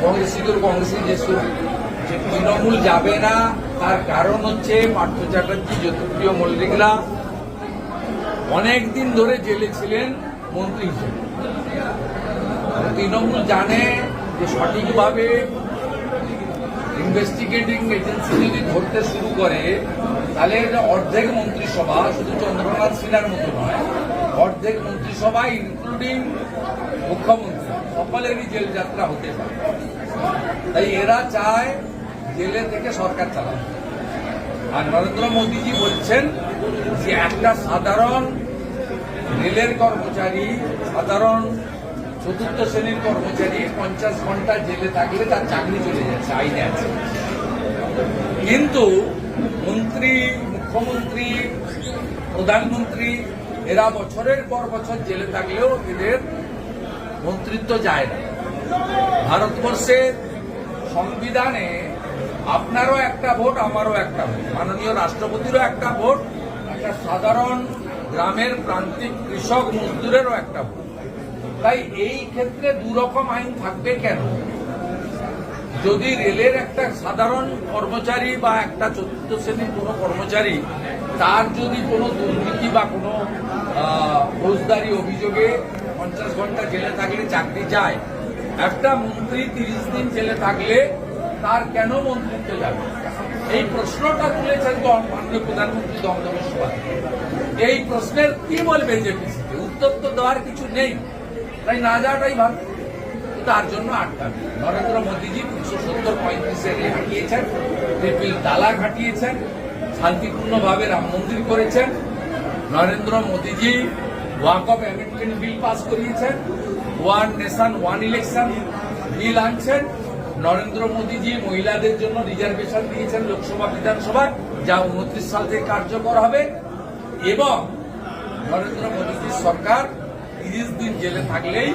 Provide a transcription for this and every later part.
কংগ্রেসই যে তৃণমূল যাবে না, তার কারণ হচ্ছে পার্থ চ্যাটার্জি, জ্যোতিপ্রিয় মল্লিকরা অনেকদিন ধরে জেলে ছিলেন মন্ত্রী হিসেবে। তৃণমূল জানে যে সঠিকভাবে ইনভেস্টিগেটিং এজেন্সি যদি ধরতে শুরু করে তাহলে অর্ধেক মন্ত্রিসভা, শুধু চন্দ্রনাথ সিনহার মতো নয়, অর্ধেক মন্ত্রিসভা ইনক্লুডিং মুখ্যমন্ত্রী সকলেরই জেল যাত্রা হতে পারে। তাই এরা চায় জেলে থেকে সরকার চালানো। আর নরেন্দ্র মোদীজি বলছেন যে একটা সাধারণ রেলের কর্মচারী, সাধারণ চতুর্থ শ্রেণীর কর্মচারী 50 ঘন্টা জেলে থাকলে তার চাকরি চলে যাচ্ছে, আইনে আছে। কিন্তু মন্ত্রী, মুখ্যমন্ত্রী, প্রধানমন্ত্রী এরা বছরের পর বছর জেলে থাকলেও এদের মন্ত্রিত্ব যায় না। ভারতবর্ষের সংবিধানে আপনারও একটা ভোট, আমারও একটা ভোট, মাননীয় রাষ্ট্রপতিরও একটা ভোট, একটা সাধারণ গ্রামের প্রান্তিক কৃষক মজদুরেরও একটা ভোট। তাই এই ক্ষেত্রে দুরকম আইন থাকবে কেন? যদি রেলের একটা সাধারণ কর্মচারী বা একটা চতুর্থ শ্রেণীর কোনো কর্মচারী, তার যদি কোনো দুর্নীতি বা কোনো ফৌজদারি অভিযোগে 50 ঘন্টা জেলে থাকলে চাকরি যায়, একটা মন্ত্রী 30 দিন জেলে থাকলে তার কেন মন্ত্রিত্ব যাবে? এই প্রশ্নটা তুলেছেন মাননীয় প্রধানমন্ত্রী দমদমের সভায়। এই প্রশ্নের কি বলবেন জেপিসিকে? উত্তর তো দেওয়ার কিছু নেই, তাই না যাওয়াটাই ভালো। তার জন্য আটকাবে। নরেন্দ্র মোদীজি 370-35 রেল হাঁটিয়েছেন, ট্রিপল তালাক হাঁটিয়েছেন, শান্তিপূর্ণভাবে রাম মন্দির করেছেন। নরেন্দ্র মোদীজি ওয়াকফ অ্যামেন্ডমেন্ট বিল পাস করিয়েছেন, one nation one election bill আনছেন। নরেন্দ্র মোদীজি মহিলাদের জন্য রিজার্ভেশন দিয়েছেন লোকসভা বিধানসভায়, যা 29 সাল থেকে কার্যকর হবে। এবং নরেন্দ্র মোদীজির সরকার 30 দিন জেলে থাকলেই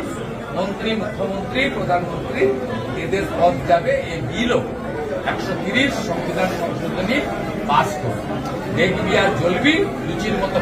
মন্ত্রী, মুখ্যমন্ত্রী, প্রধানমন্ত্রী এদের পদ যাবে। এই বিলও 130 সংবিধান সংশোধনী পাস করবে। দেখবি আর জ্বলবি লুচির মতো।